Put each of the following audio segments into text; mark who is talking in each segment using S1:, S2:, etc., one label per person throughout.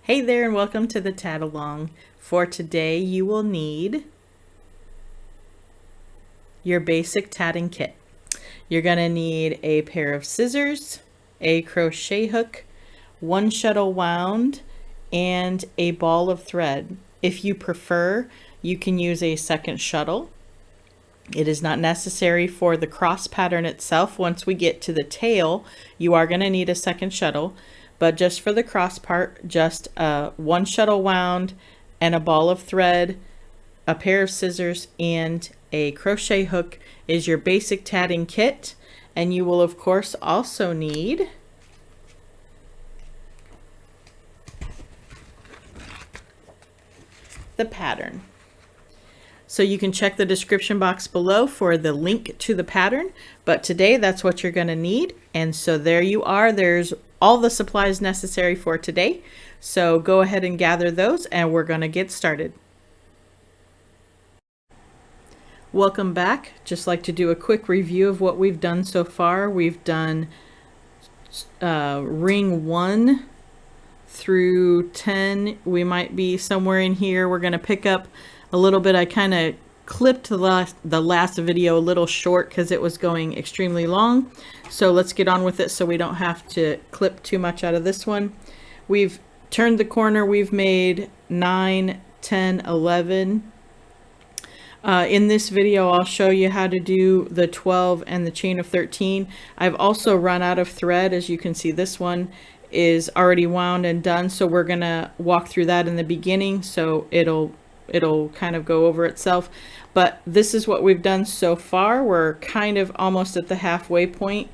S1: Hey there and welcome to the Tat-a-long. For today you will need your basic tatting kit. You're going to need a pair of scissors, a crochet hook, one shuttle wound, and a ball of thread. If you prefer, you can use a second shuttle. It is not necessary for the cross pattern itself. Once we get to the tail, you are going to need a second shuttle, but just for the cross part, just one shuttle wound and a ball of thread, a pair of scissors, and a crochet hook is your basic tatting kit. And you will of course also need the pattern. So you can check the description box below for the link to the pattern, but today that's what you're going to need. And so there you are. There's all the supplies necessary for today. So go ahead and gather those and we're going to get started. Welcome back. Just like to do a quick review of what we've done so far. We've done ring 1 through 10. We might be somewhere in here. We're going to pick up a little bit. I kind of clipped the last video a little short because it was going extremely long. So let's get on with it so we don't have to clip too much out of this one. We've turned the corner. We've made 9, 10, 11. In this video, I'll show you how to do the 12 and the chain of 13. I've also run out of thread. As you can see, this one is already wound and done. So we're going to walk through that in the beginning. So it'll kind of go over itself, but this is what we've done so far. We're kind of almost at the halfway point.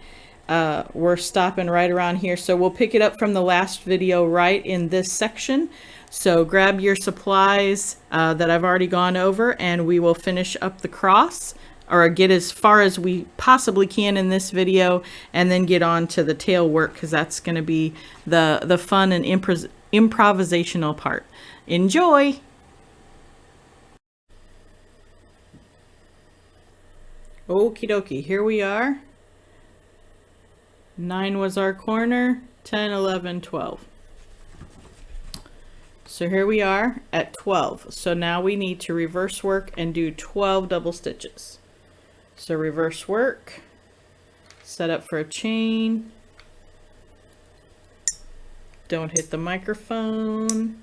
S1: We're stopping right around here, so we'll pick it up from the last video right in this section. So grab your supplies that I've already gone over, and we will finish up the cross, or get as far as we possibly can in this video, and then get on to the tail work, because that's going to be the fun and improvisational part. Enjoy! Okie dokie, here we are. 9 was our corner, 10, 11, 12. So here we are at 12. So now we need to reverse work and do 12 double stitches. So reverse work, set up for a chain. Don't hit the microphone.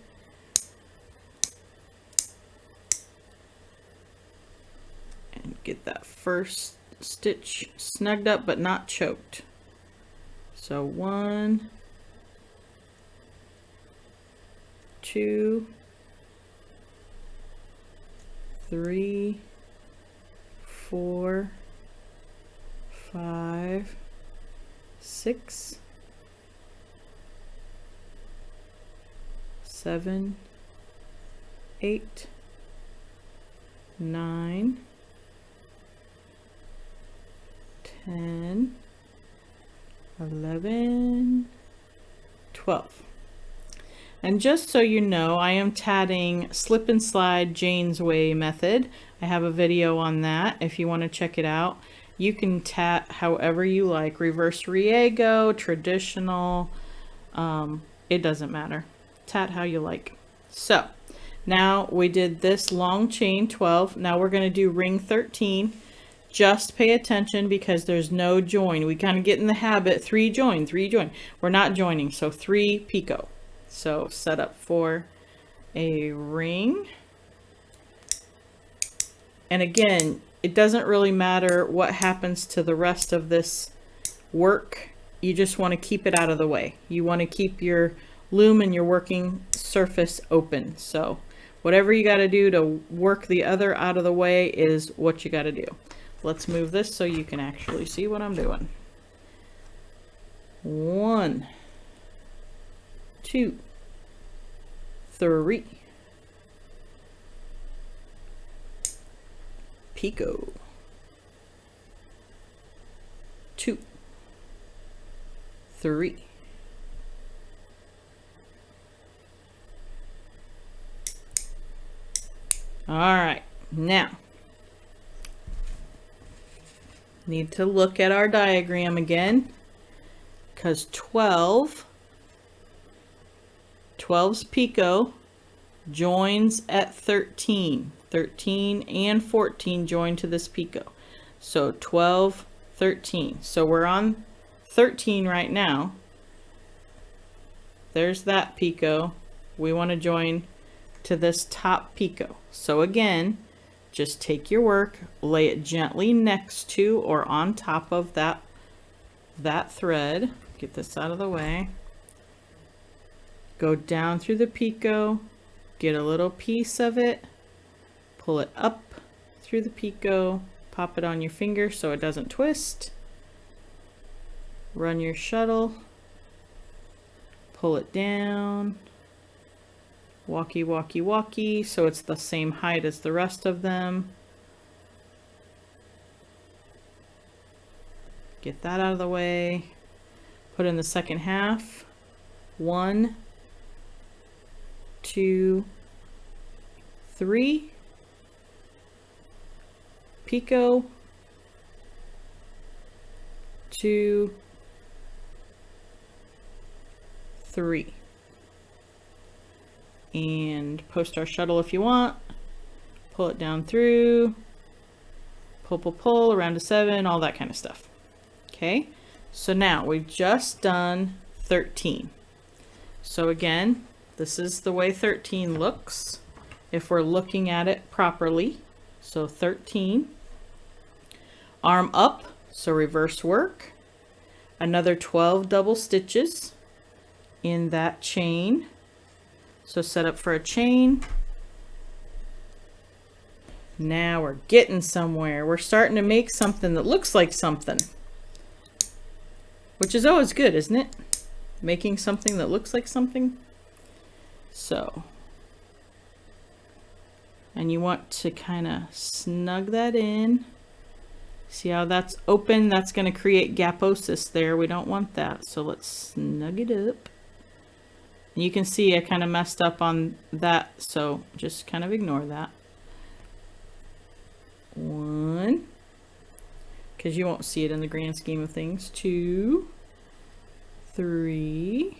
S1: Get that first stitch snugged up but not choked. So 1, 2, 3, 4, 5, 6, 7, 8, 9, 10, 11, 12. And just so you know, I am tatting slip and slide Jane's Way method. I have a video on that if you want to check it out. You can tat however you like, reverse riego, traditional, it doesn't matter. Tat how you like. So now we did this long chain 12. Now we're going to do ring 13. Just pay attention because there's no join. We kind of get in the habit, 3 join, 3 join. We're not joining, so 3 picot. So set up for a ring. And again, it doesn't really matter what happens to the rest of this work. You just want to keep it out of the way. You want to keep your loom and your working surface open. So whatever you got to do to work the other out of the way is what you got to do. Let's move this so you can actually see what I'm doing. 1, 2, 3. Picot. 2, 3. All right, now need to look at our diagram again, because 12 12's picot joins at 13. 13 and 14 join to this picot. So 12, 13. So we're on 13 right now. There's that picot. We want to join to this top picot. So again, just take your work, lay it gently next to or on top of that thread. Get this out of the way. Go down through the picot, get a little piece of it, pull it up through the picot, pop it on your finger so it doesn't twist. Run your shuttle, pull it down, walkie walkie walkie so it's the same height as the rest of them. Get that out of the way. Put in the second half. 1, 2, 3. Picot. 2, 3. And post our shuttle if you want. Pull it down through. Pull, pull, pull around to 7, all that kind of stuff. Okay, so now we've just done 13. So again, this is the way 13 looks if we're looking at it properly. So 13, arm up, so reverse work, another 12 double stitches in that chain. So set up for a chain. Now we're getting somewhere. We're starting to make something that looks like something, which is always good, isn't it? Making something that looks like something. So, and you want to kind of snug that in. See how that's open? That's going to create gaposis there. We don't want that. So let's snug it up. And you can see I kind of messed up on that. So just kind of ignore that. 1. Because you won't see it in the grand scheme of things. 2, 3,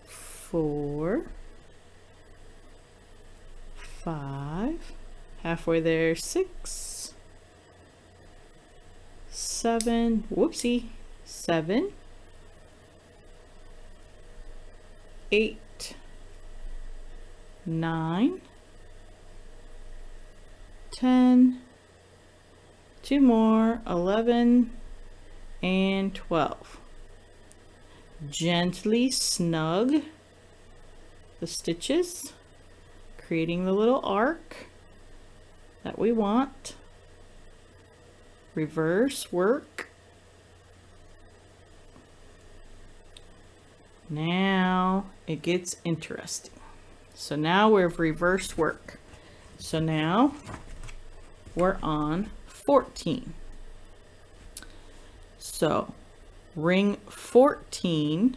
S1: 4, 5, halfway there, 6, 7, whoopsie, 7, 8, 9, 10, 2 more, 11, and 12. Gently snug the stitches, creating the little arc that we want. Reverse work. Now it gets interesting. So now we're reverse work. So now we're on 14. So ring 14,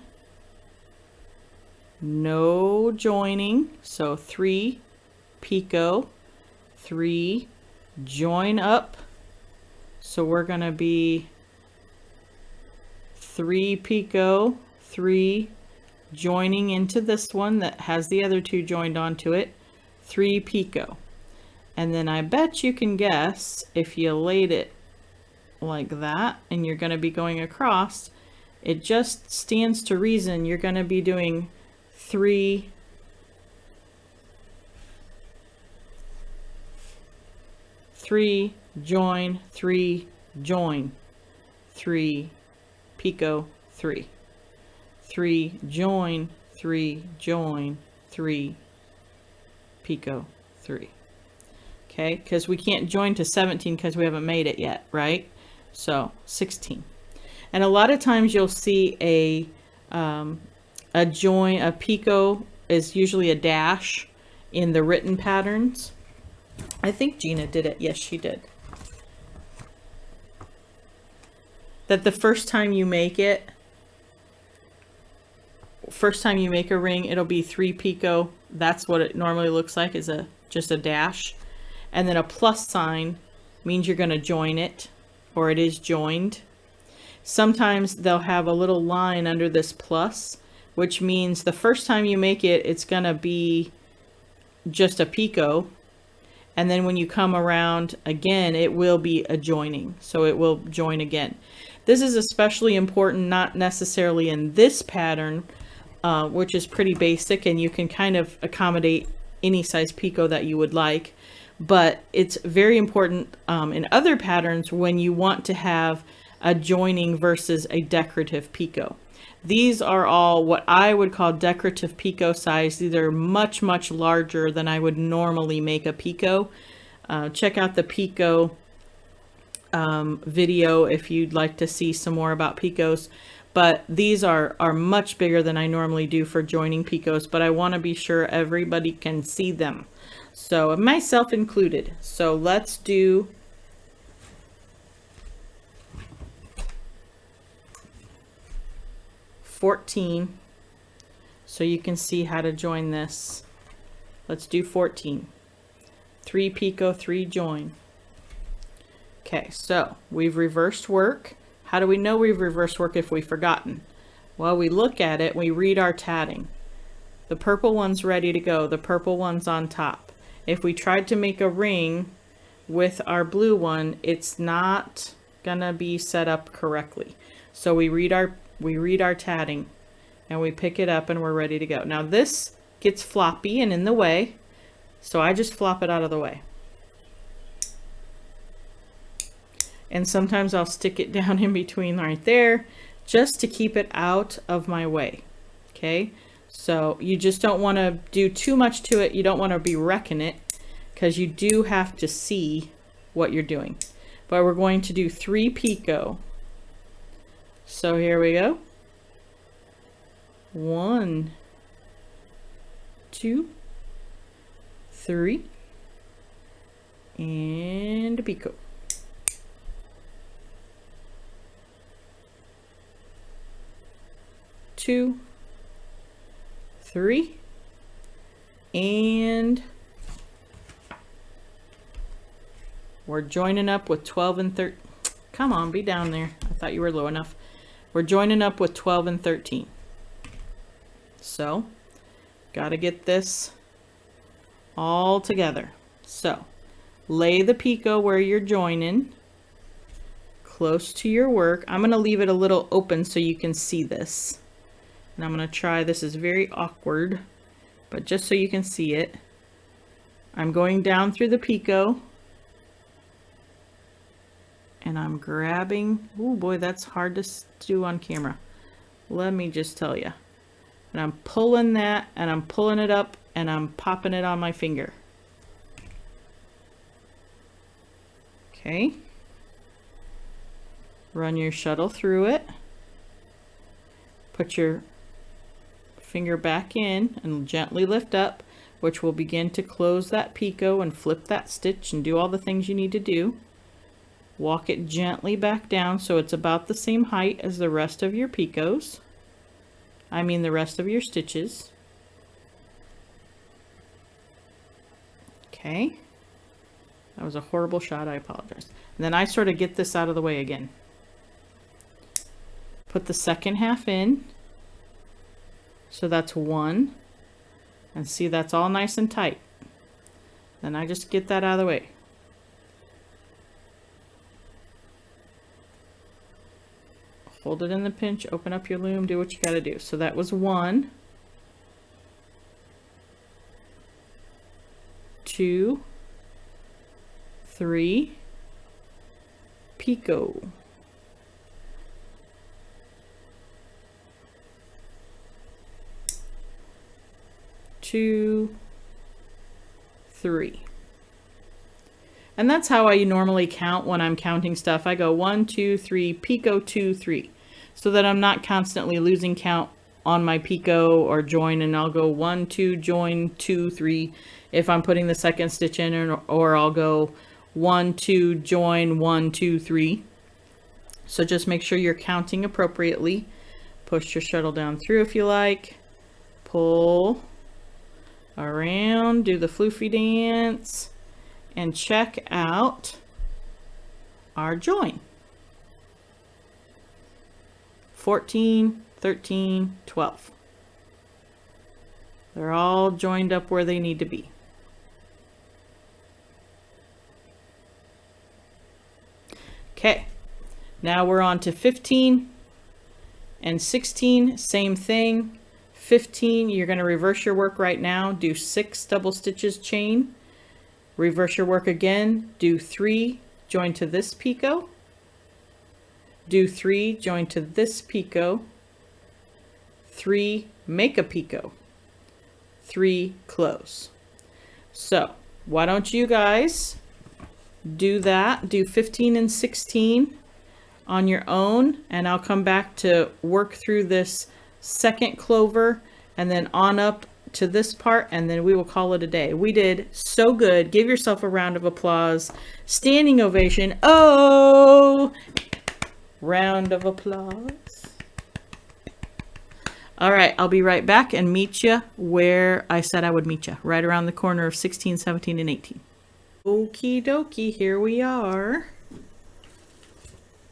S1: no joining, so 3 picot, 3 join up, so we're going to be 3 picot, 3 joining into this one that has the other 2 joined onto it, 3 picot. And then I bet you can guess if you laid it like that and you're going to be going across, it just stands to reason you're going to be doing 3 join, 3 join, 3 picot, 3 join, 3 join, 3 picot, 3. Okay, because we can't join to 17 because we haven't made it yet, right? So 16. And a lot of times you'll see a join, a picot is usually a dash in the written patterns. I think Gina did it. Yes, she did. That the first time you make it, first time you make a ring, it'll be 3 picot. That's what it normally looks like, is just a dash. And then a plus sign means you're going to join it, or it is joined. Sometimes they'll have a little line under this plus, which means the first time you make it, it's gonna be just a picot. And then when you come around again, it will be a joining. So it will join again. This is especially important, not necessarily in this pattern, which is pretty basic, and you can kind of accommodate any size picot that you would like. But it's very important in other patterns when you want to have a joining versus a decorative picot. These are all what I would call decorative picot size. These are much, much larger than I would normally make a picot. Check out the picot video if you'd like to see some more about picots. But these are much bigger than I normally do for joining picots, but I want to be sure everybody can see them. So myself included. So let's do $14, so you can see how to join this. Let's do 14. 3 picot, 3 join. Okay, so we've reversed work. How do we know we've reversed work if we've forgotten? Well, we look at it, we read our tatting. The purple one's ready to go. The purple one's on top. If we tried to make a ring with our blue one, it's not gonna be set up correctly. So we read our tatting and we pick it up and we're ready to go. Now this gets floppy and in the way, so I just flop it out of the way. And sometimes I'll stick it down in between right there just to keep it out of my way. Okay, so you just don't want to do too much to it. You don't want to be wrecking it, because you do have to see what you're doing. But we're going to do 3 picot. So here we go. 1, 2, 3, and a picot. 2, 3, and we're joining up with 12 and 13. Come on, be down there. I thought you were low enough. We're joining up with 12 and 13. So, gotta get this all together. So, lay the picot where you're joining, close to your work. I'm gonna leave it a little open so you can see this. And I'm gonna try, this is very awkward, but just so you can see it, I'm going down through the picot and I'm grabbing, oh boy, that's hard to do on camera. Let me just tell you. And I'm pulling that and I'm pulling it up and I'm popping it on my finger. Okay. Run your shuttle through it. Put your finger back in and gently lift up, which will begin to close that picot and flip that stitch and do all the things you need to do. Walk it gently back down so it's about the same height as the rest of your picots. I mean the rest of your stitches. Okay. That was a horrible shot, I apologize. And then I sort of get this out of the way again. Put the second half in. So that's 1. And see, that's all nice and tight. Then I just get that out of the way. Hold it in the pinch, open up your loom, do what you gotta do. So that was 1, 2, 3, picot. 2, 3. And that's how I normally count when I'm counting stuff. I go 1, 2, 3, picot, 2, 3, so that I'm not constantly losing count on my picot or join, and I'll go 1, 2, join, 2, 3 if I'm putting the second stitch in, or I'll go 1, 2, join, 1, 2, 3. So just make sure you're counting appropriately. Push your shuttle down through if you like. Pull around, do the floofy dance, and check out our join. 14, 13, 12. They're all joined up where they need to be. Okay, now we're on to 15 and 16, same thing. 15, you're going to reverse your work right now, do 6 double stitches chain, reverse your work again, do 3, join to this picot, do 3, join to this picot, 3, make a picot, 3, close. So why don't you guys do that, do 15 and 16 on your own, and I'll come back to work through this second clover and then on up to this part, and then we will call it a day. We did so good. Give yourself a round of applause. Standing ovation. Oh, round of applause. All right, I'll be right back and meet you where I said I would meet you, right around the corner of 16, 17, and 18. Okie dokie, here we are.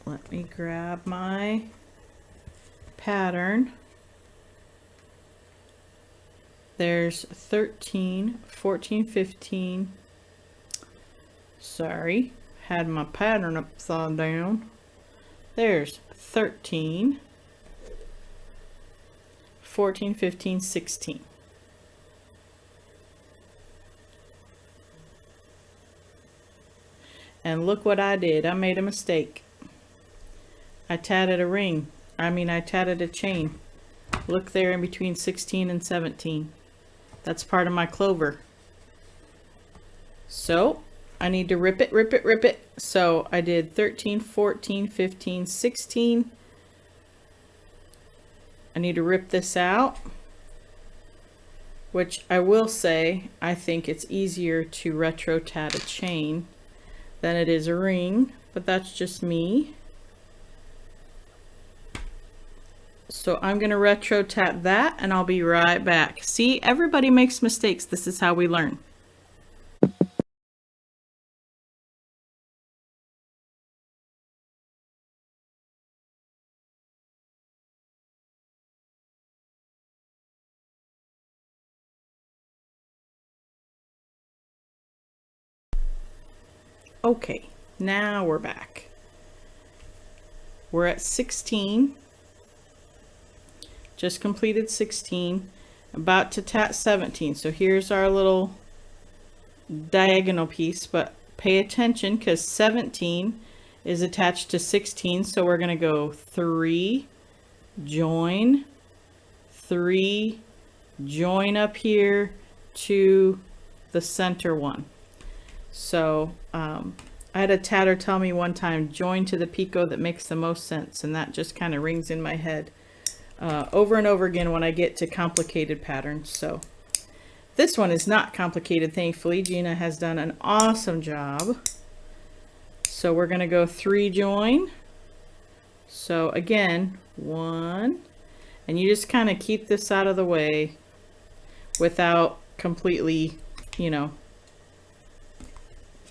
S1: Let me grab my pattern. There's 13, 14, 15. Sorry, had my pattern upside down. There's 13, 14, 15, 16. And look what I did. I made a mistake. I tatted a ring. I tatted a chain. Look there in between 16 and 17. That's part of my clover. So I need to rip it, rip it, rip it. So I did 13, 14, 15, 16. I need to rip this out, which I will say, I think it's easier to retro tat a chain than it is a ring, but that's just me. So I'm going to retro tat that and I'll be right back. See, everybody makes mistakes. This is how we learn. Okay, now we're back. We're at 16. Just completed 16, about to tat 17. So here's our little diagonal piece, but pay attention because 17 is attached to 16. So we're going to go 3, join, 3, join up here to the center one. So I had a tatter tell me one time, join to the picot that makes the most sense, and that just kind of rings in my head over and over again when I get to complicated patterns. So this one is not complicated, thankfully. Gina has done an awesome job. So we're going to go 3, join. So again, 1, and you just kind of keep this out of the way without completely, you know,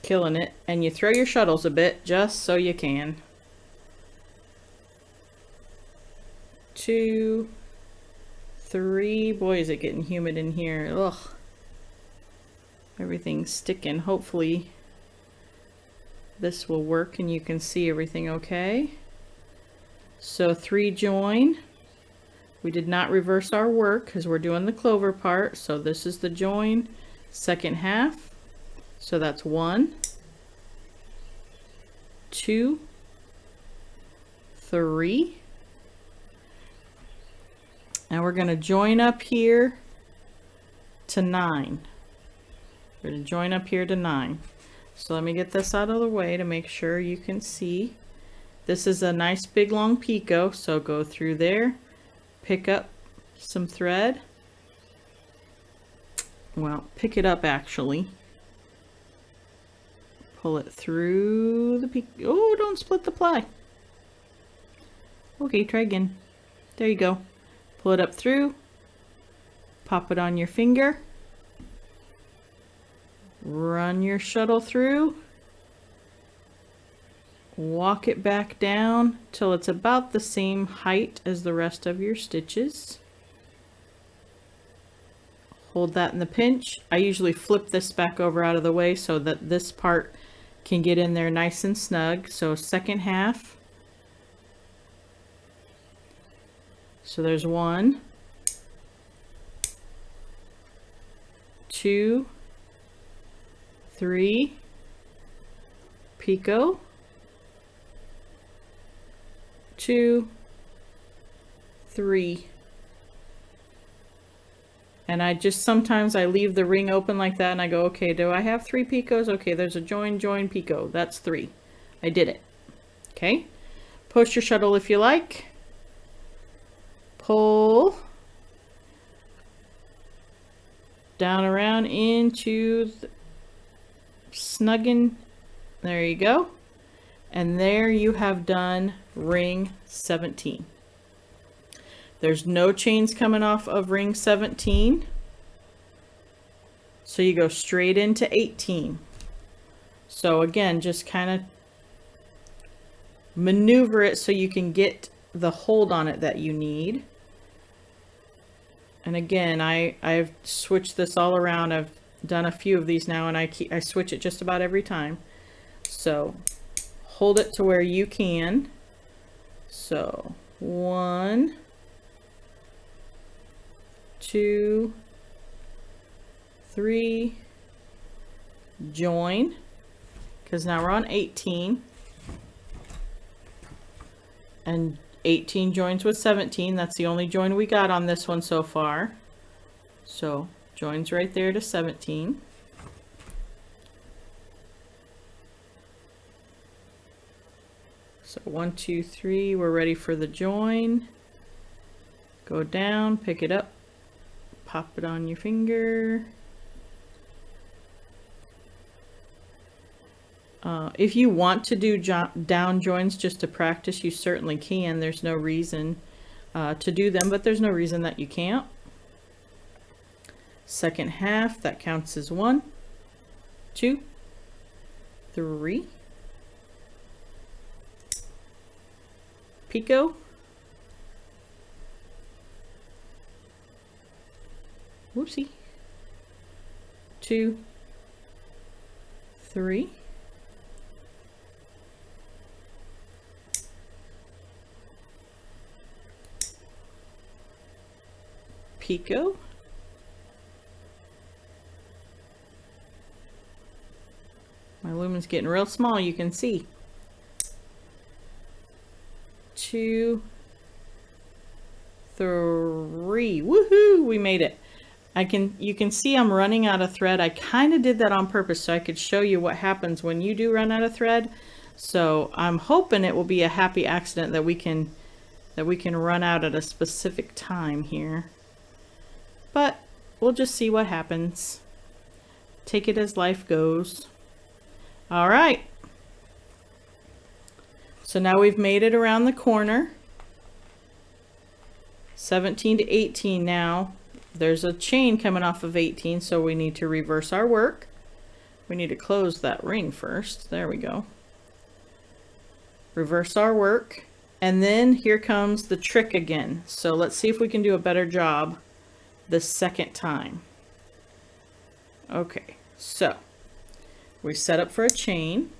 S1: killing it, and you throw your shuttles a bit just so you can. 2, 3. Boy, is it getting humid in here. Ugh. Everything's sticking. Hopefully this will work and you can see everything okay. So 3, join. We did not reverse our work because we're doing the clover part. So this is the join, second half. So that's 1, 2, 3. And we're going to join up here to 9. We're going to join up here to 9. So let me get this out of the way to make sure you can see. This is a nice big long picot, so go through there, pick up some thread. Well, pick it up actually. Pull it through the picot. Oh, don't split the ply. Okay, try again. There you go. Pull it up through, pop it on your finger, run your shuttle through, walk it back down till it's about the same height as the rest of your stitches. Hold that in the pinch. I usually flip this back over out of the way so that this part can get in there nice and snug. So second half. So there's 1, 2, 3, picot, 2, 3. And I just, sometimes I leave the ring open like that and I go, okay, do I have 3 picots? Okay, there's a join, join, picot. That's 3. I did it. Okay. Post your shuttle if you like. Pull. Down around into the snugging. There you go. And there you have done ring 17. There's no chains coming off of ring 17. So you go straight into 18. So again, just kind of maneuver it so you can get the hold on it that you need. And again, I've switched this all around. I've done a few of these now and I switch it just about every time. So hold it to where you can. So 1, 2, 3, join, because now we're on 18, and 18 joins with 17. That's the only join we got on this one so far. So joins right there to 17. So 1, 2, 3, we're ready for the join. Go down, pick it up, pop it on your finger. If you want to do down joins just to practice, you certainly can. There's no reason to do them, but there's no reason that you can't. Second half, that counts as 1, 2, 3. Picot. Whoopsie. 2, 3. Picot. My lumen's getting real small, you can see. 2, 3. Woohoo! We made it. You can see I'm running out of thread. I kind of did that on purpose so I could show you what happens when you do run out of thread. So I'm hoping it will be a happy accident that we can run out at a specific time here. But we'll just see what happens. Take it as life goes. All right. So now we've made it around the corner. 17 to 18 now. There's a chain coming off of 18, so we need to reverse our work. We need to close that ring first. There we go. Reverse our work. And then here comes the trick again. So let's see if we can do a better job the second time. Okay, so we set up for a chain.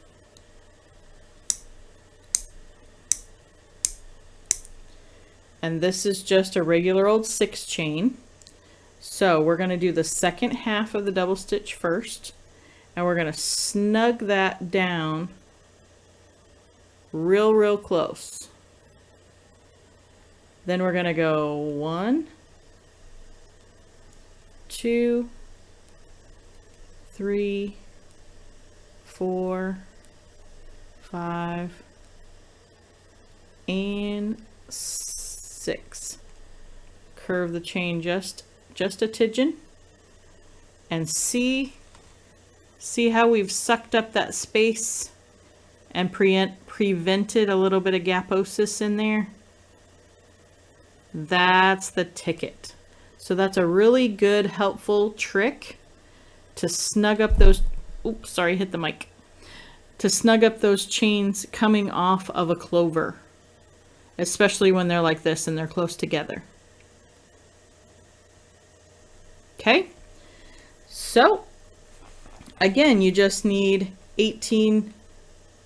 S1: And this is just a regular old 6 chain. So we're going to do the second half of the double stitch first, and we're going to snug that down real close. Then we're going to go 1, 2, 3, 4, 5, and 6. Curve the chain just a tidgeon, and see how we've sucked up that space and prevented a little bit of gaposis in there. That's the ticket. So that's a really good, helpful trick to snug up those, oops, sorry, hit the mic. To snug up those chains coming off of a clover, especially when they're like this and they're close together. Okay, So again, you just need 18.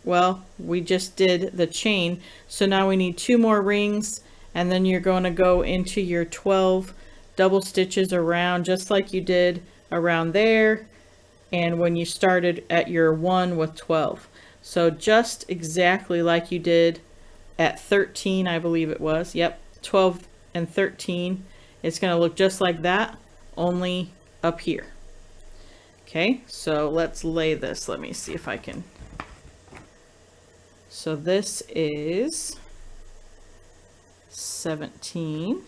S1: Well, we just did the chain, so now we need 2 more rings, and then you're going to go into your 12 double stitches around, just like you did around there and when you started at your 1 with 12. So just exactly like you did at 13, I believe it was. Yep, 12 and 13. It's going to look just like that, only up here. Okay, so let's lay this. Let me see if I can. So this is 17.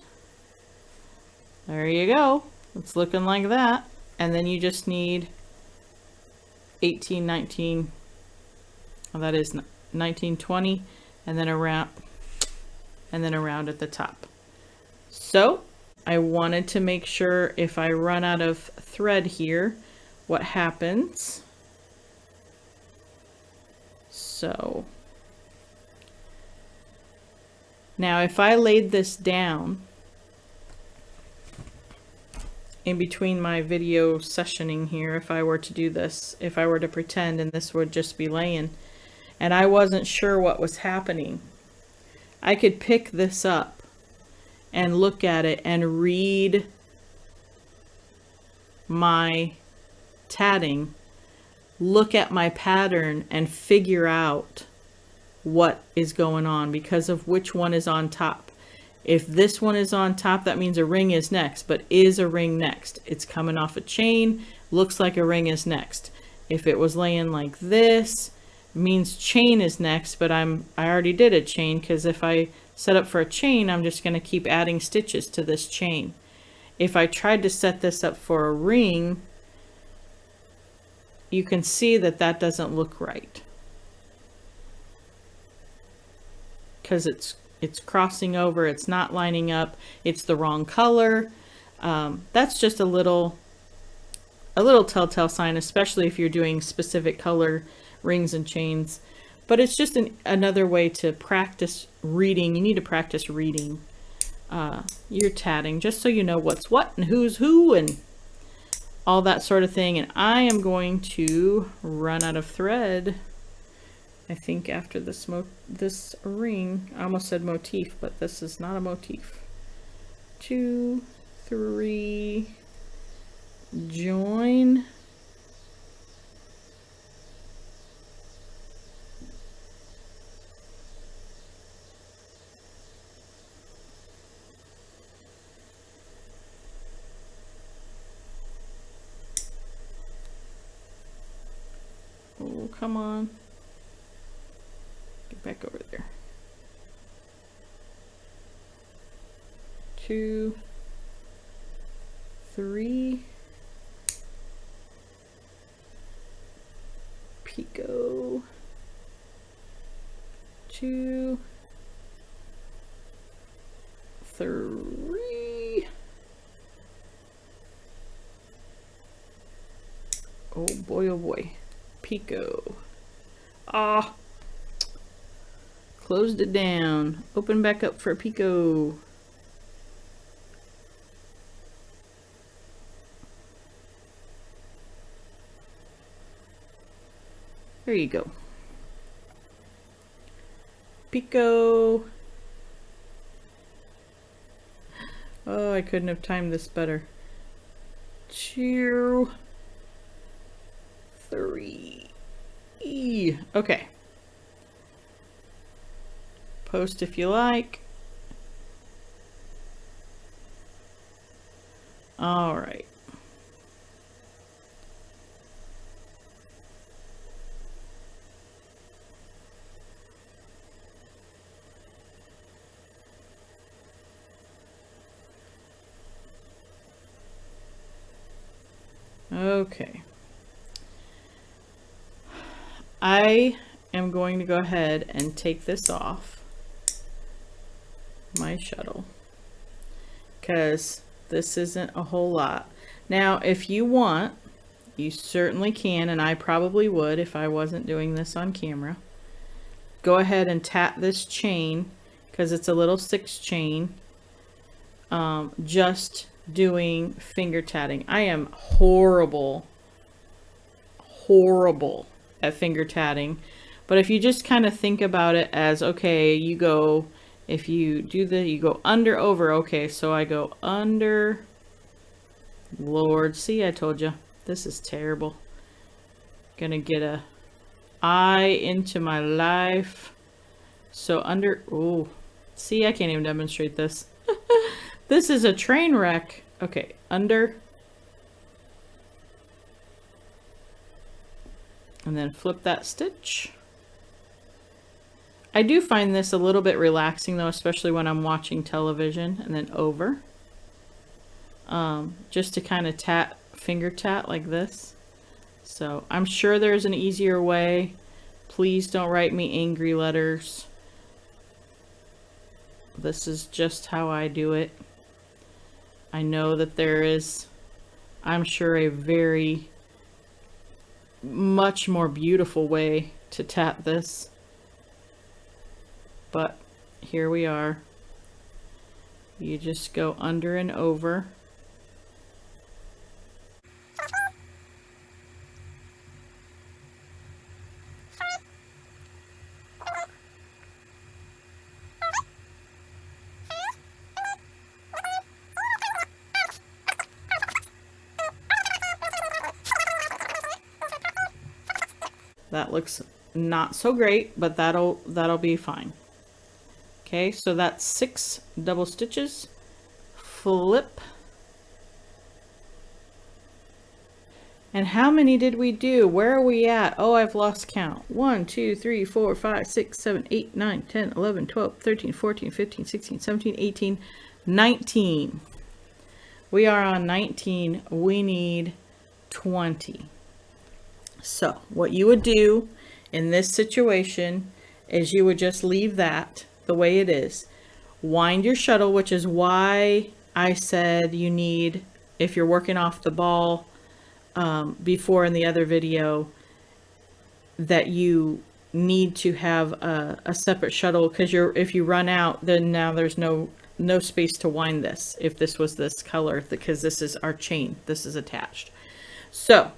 S1: There you go. It's looking like that. And then you just need 18, 19. Well, that is 19, 20, and then around at the top. So I wanted to make sure if I run out of thread here, what happens. So now if I laid this down in between my video sessioning here, if I were to do this, if I were to pretend and this would just be laying, and I wasn't sure what was happening, I could pick this up and look at it and read my tatting, look at my pattern and figure out what is going on because of which one is on top. If this one is on top, that means a ring is next, but is a ring next? It's coming off a chain, looks like a ring is next. If it was laying like this, means chain is next, but I already did a chain, because if I set up for a chain, I'm just going to keep adding stitches to this chain. If I tried to set this up for a ring, you can see that that doesn't look right, because it's crossing over, it's not lining up, it's the wrong color. That's just a little telltale sign, especially if you're doing specific color rings and chains. But it's just another way to practice reading. You need to practice reading your tatting, just so you know what's what and who's who and all that sort of thing. And I am going to run out of thread, I think, after this ring. I almost said motif, but this is not a motif. 2, 3, join. Oh, come on. Get back over there. 2, 3, picot, 2, 3. Oh boy, oh boy. Picot. Ah, closed it down. Open back up for a picot. There you go. Picot. Oh, I couldn't have timed this better. 2, 3. Okay. Post if you like. All right. Okay. I am going to go ahead and take this off my shuttle, because this isn't a whole lot. Now, if you want, you certainly can, and I probably would if I wasn't doing this on camera. Go ahead and tat this chain, because it's a little 6 chain, just doing finger tatting. I am horrible at finger tatting. But if you just kind of think about it as, okay, you go, if you do you go under, over. Okay, so I go under. Lord, see, I told you. This is terrible. Gonna get a eye into my life. So under, oh, see, I can't even demonstrate this. This is a train wreck. Okay, under. And then flip that stitch. I do find this a little bit relaxing though, especially when I'm watching television. And then over. Just to kind of tat, finger tat like this. So I'm sure there's an easier way. Please don't write me angry letters. This is just how I do it. I know that there is, I'm sure, a very much more beautiful way to tat this. But here we are. You just go under and over. That looks not so great, but that'll be fine. Okay, so that's 6 double stitches. Flip. And how many did we do? Where are we at? Oh, I've lost count. 1, 2, 3, 4, 5, 6, 7, 8, 9, 10, 11, 12, 13, 14, 15, 16, 17, 18, 19. We are on 19. We need 20. So what you would do in this situation is you would just leave that the way it is. Wind your shuttle, which is why I said you need, if you're working off the ball before in the other video, that you need to have a separate shuttle, because if you run out, then now there's no space to wind this if this was this color, because this is our chain, this is attached. So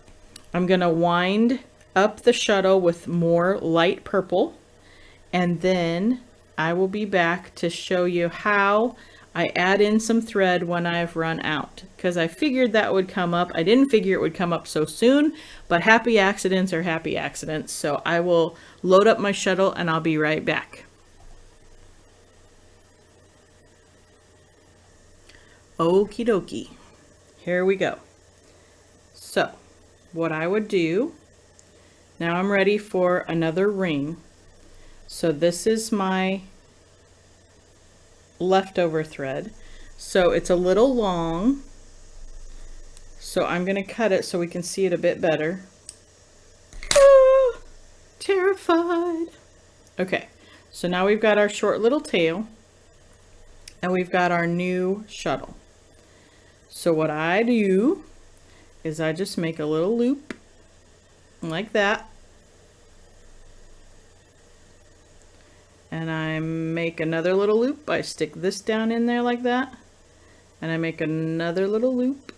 S1: I'm going to wind up the shuttle with more light purple, and then I will be back to show you how I add in some thread when I've run out, because I figured that would come up. I didn't figure it would come up so soon, but happy accidents are happy accidents. So I will load up my shuttle and I'll be right back. Okie dokie. Here we go. So what I would do, now I'm ready for another ring. So this is my leftover thread. So it's a little long. So I'm going to cut it so we can see it a bit better. Ah, terrified. Okay, so now we've got our short little tail and we've got our new shuttle. So what I do is I just make a little loop like that, and I make another little loop. I stick this down in there like that, and I make another little loop,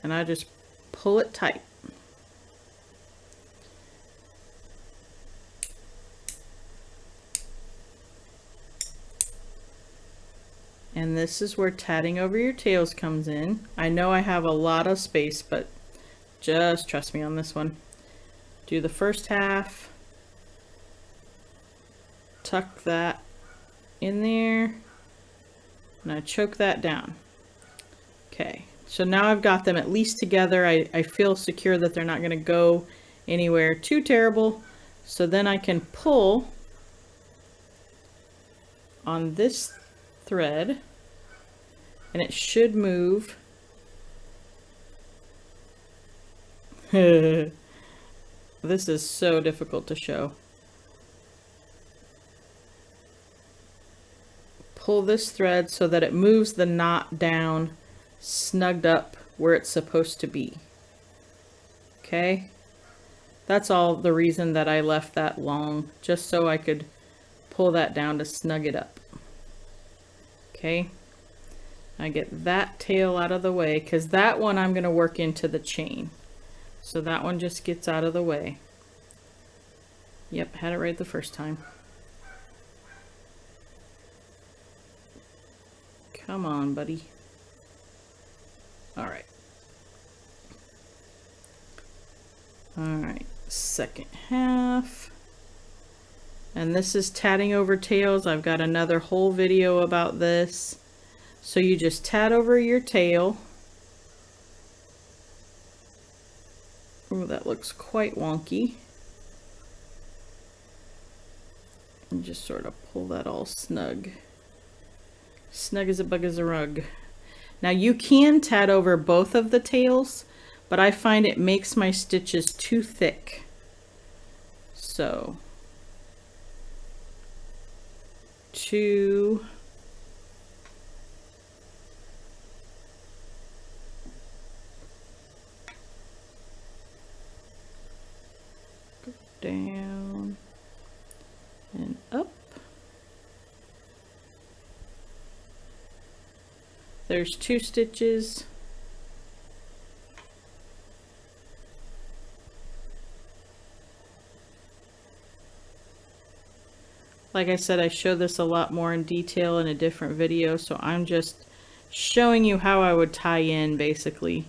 S1: and I just pull it tight. And this is where tatting over your tails comes in. I know I have a lot of space, but just trust me on this one. Do the first half, tuck that in there, and I choke that down. Okay, so now I've got them at least together. I feel secure that they're not going to go anywhere too terrible. So then I can pull on this thread and it should move. This is so difficult to show. Pull this thread so that it moves the knot down, snugged up where it's supposed to be. Okay, that's all the reason that I left that long, just so I could pull that down to snug it up. Okay, I get that tail out of the way because that one I'm going to work into the chain. So that one just gets out of the way. Yep, had it right the first time. Come on, buddy. All right. All right, second half. And this is tatting over tails. I've got another whole video about this. So you just tat over your tail. Oh, that looks quite wonky. And just sort of pull that all snug. Snug as a bug as a rug. Now you can tat over both of the tails, but I find it makes my stitches too thick. So, 2, go down and up. There's 2 stitches. Like I said, I show this a lot more in detail in a different video, so I'm just showing you how I would tie in basically.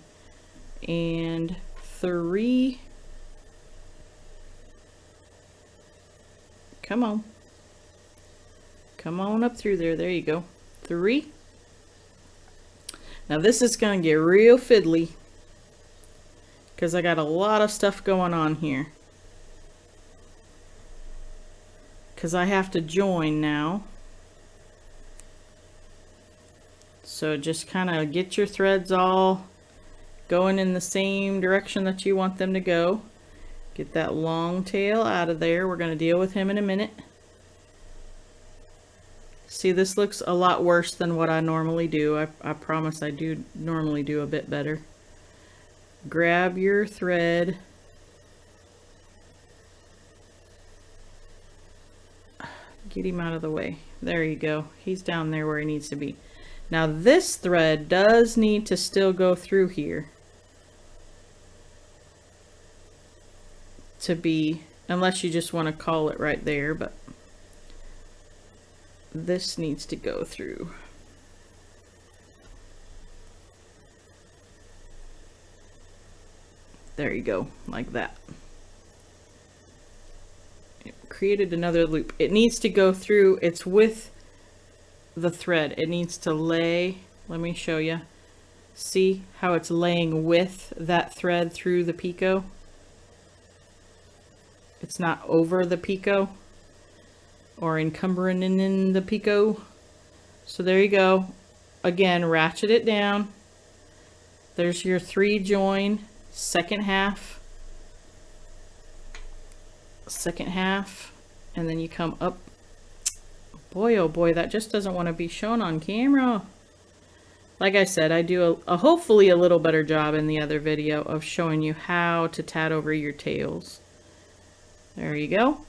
S1: And 3. Come on. Come on up through there. There you go. 3. Now this is going to get real fiddly because I got a lot of stuff going on here. Because I have to join now. So just kind of get your threads all going in the same direction that you want them to go. Get that long tail out of there. We're going to deal with him in a minute. See, this looks a lot worse than what I normally do. I promise I do normally do a bit better. Grab your thread. Get him out of the way. There you go. He's down there where he needs to be. Now this thread does need to still go through here to be, unless you just want to call it right there, but this needs to go through. There you go, like that. It created another loop. It needs to go through, it's with the thread. It needs to lay, let me show you. See how it's laying with that thread through the picot? It's not over the picot or encumbering in the picot. So there you go. Again, ratchet it down. There's your 3 join, second half, and then you come up. Boy, oh boy, that just doesn't want to be shown on camera. Like I said, I do a hopefully a little better job in the other video of showing you how to tat over your tails. There you go.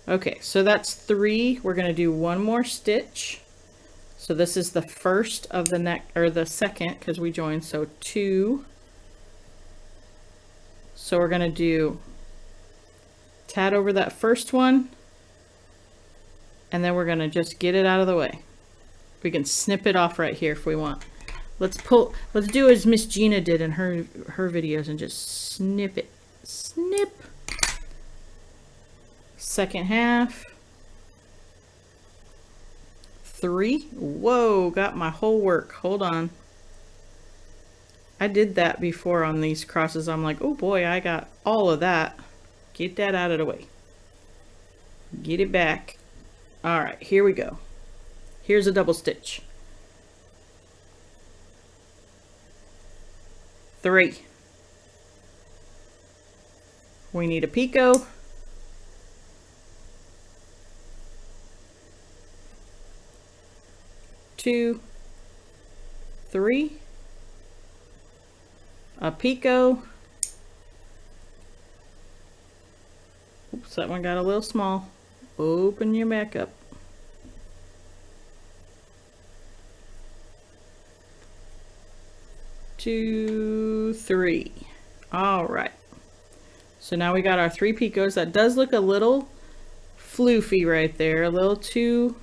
S1: Okay, so that's 3. We're going to do 1 more stitch. So this is the first of the neck, or the second, because we joined, so 2. So we're going to do tat over that first one, and then we're going to just get it out of the way. We can snip it off right here if we want. Let's do as Miss Gina did in her videos and just snip it. Snip. Second half. 3. Whoa, got my whole work. Hold on. I did that before on these crosses. I'm like, oh boy, I got all of that. Get that out of the way. Get it back. All right, here we go. Here's a double stitch. 3. We need a picot. 2, 3, a picot. Oops, that one got a little small. Open your back up. 2, 3. All right. So now we got our 3 picots. That does look a little floofy right there, a little too.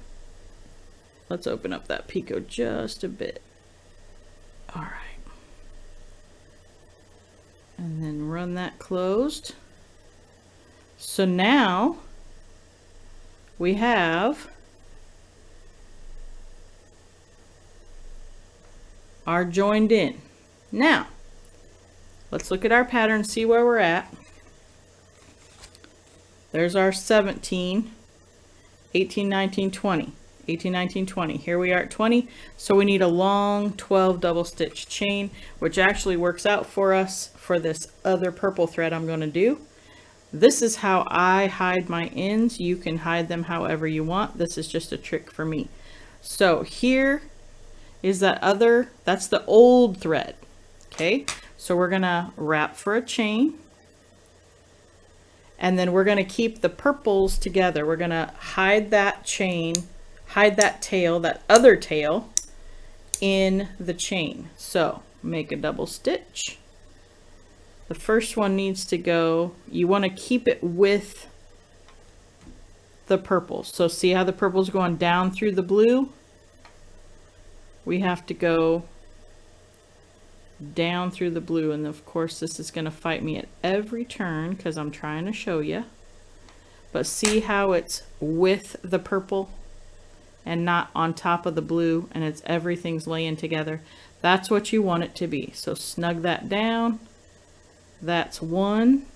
S1: Let's open up that picot just a bit. All right. And then run that closed. So now we have our joined in. Now, let's look at our pattern, see where we're at. There's our 17, 18, 19, 20. 18, 19, 20. Here we are at 20. So we need a long 12 double stitch chain, which actually works out for us for this other purple thread I'm going to do. This is how I hide my ends. You can hide them however you want. This is just a trick for me. So here is that other, that's the old thread. Okay, so we're gonna wrap for a chain, and then we're gonna keep the purples together. We're gonna hide that chain, hide that tail, that other tail in the chain. So make a double stitch. The first one needs to go, you want to keep it with the purple. So see how the purple's going down through the blue? We have to go down through the blue, and of course this is going to fight me at every turn because I'm trying to show you. But see how it's with the purple and not on top of the blue, and it's everything's laying together. That's what you want it to be. So snug that down. That's one.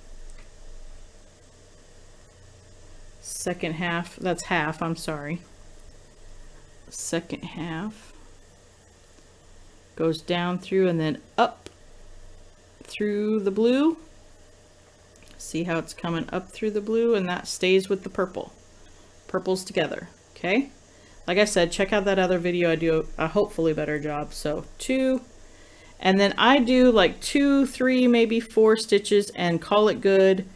S1: Second half, that's half, I'm sorry. Second half goes down through and then up through the blue. See how it's coming up through the blue, and that stays with the purple. Purples together, okay? Like I said, check out that other video. I do a hopefully better job. So 2, and then I do like 2, 3, maybe 4 stitches and call it good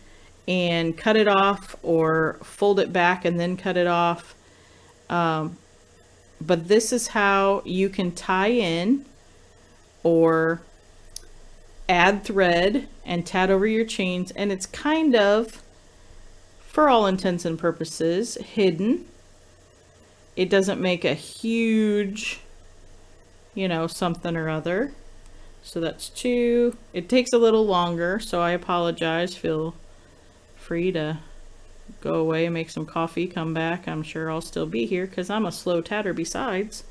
S1: and cut it off, or fold it back and then cut it off. But this is how you can tie in or add thread and tat over your chains, and it's kind of, for all intents and purposes, hidden. It doesn't make a huge, you know, something or other. So that's 2. It takes a little longer, so I apologize. Feel free to go away, make some coffee, come back. I'm sure I'll still be here because I'm a slow tatter besides.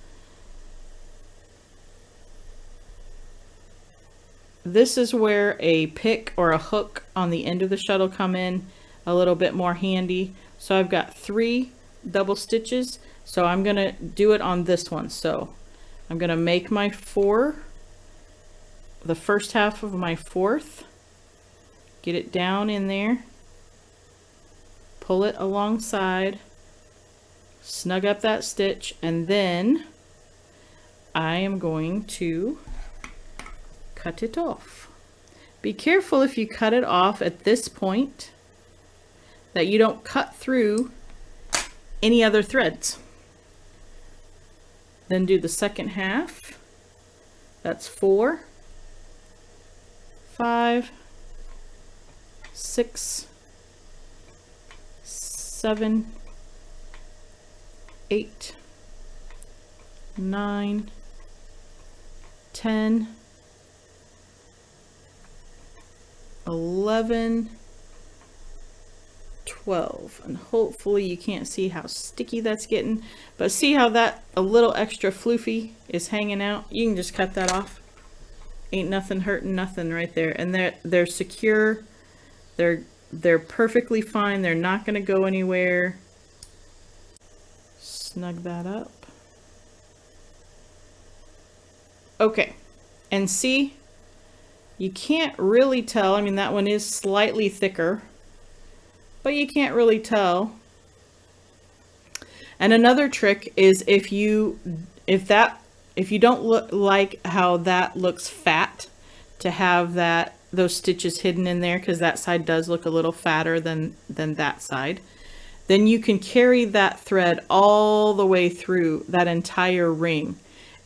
S1: This is where a pick or a hook on the end of the shuttle come in a little bit more handy. So I've got 3 double stitches, so I'm gonna do it on this one. So I'm gonna make my 4, the first half of my 4th, get it down in there, pull it alongside, snug up that stitch, and then I am going to cut it off. Be careful if you cut it off at this point that you don't cut through any other threads. Then do the second half. That's 4, 5, 6, 7, 8, 9, 10, 11, 12, and hopefully you can't see how sticky that's getting, but see how that a little extra floofy is hanging out. You can just cut that off. Ain't nothing hurting nothing right there, and they're secure. They're perfectly fine. They're not going to go anywhere. Snug that up. Okay, and see, you can't really tell. I mean, that one is slightly thicker, but you can't really tell. And another trick is if you don't look like how that looks fat, to have those stitches hidden in there, because that side does look a little fatter than that side, then you can carry that thread all the way through that entire ring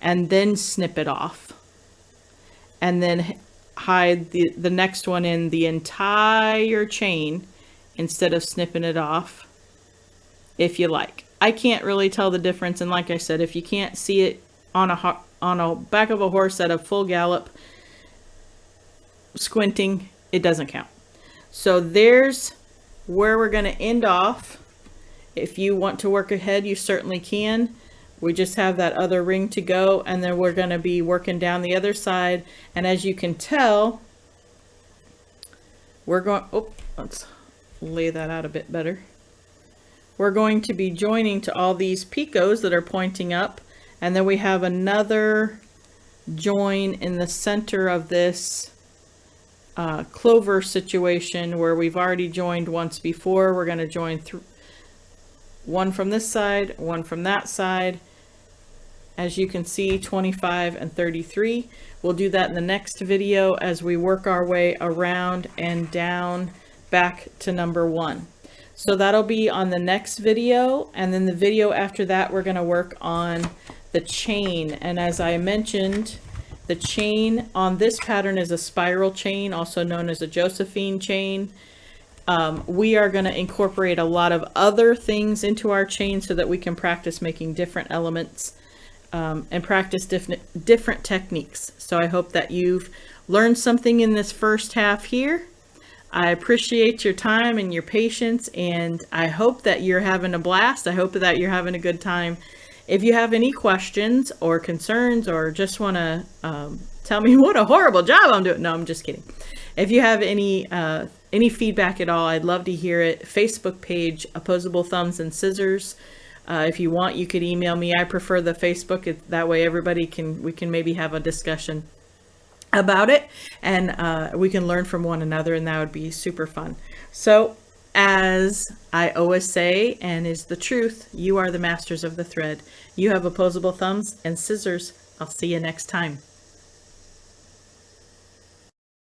S1: and then snip it off. and then hide the next one in the entire chain instead of snipping it off, if you like. I can't really tell the difference, and like I said, if you can't see it on a back of a horse at a full gallop, squinting, it doesn't count. So there's where we're going to end off. If you want to work ahead, you certainly can. We just have that other ring to go, and then we're going to be working down the other side. And as you can tell, we're going, oh, let's lay that out a bit better. We're going to be joining to all these picots that are pointing up, and then we have another join in the center of this clover situation where we've already joined once before. We're going to join one from this side, one from that side. As you can see, 25 and 33. We'll do that in the next video as we work our way around and down back to number 1. So that'll be on the next video, and then the video after that we're going to work on the chain. And as I mentioned, the chain on this pattern is a spiral chain, also known as a Josephine chain. We are going to incorporate a lot of other things into our chain so that we can practice making different elements and practice different techniques. So I hope that you've learned something in this first half here. I appreciate your time and your patience, and I hope that you're having a blast. I hope that you're having a good time. If you have any questions or concerns, or just want to tell me what a horrible job I'm doing, no, I'm just kidding. If you have any feedback at all, I'd love to hear it. Facebook page, Opposable Thumbs and Scissors. If you want, you could email me. I prefer the Facebook. That way we can maybe have a discussion about it, and we can learn from one another, and that would be super fun. So as I always say, and is the truth, you are the masters of the thread. You have opposable thumbs and scissors. I'll see you next time.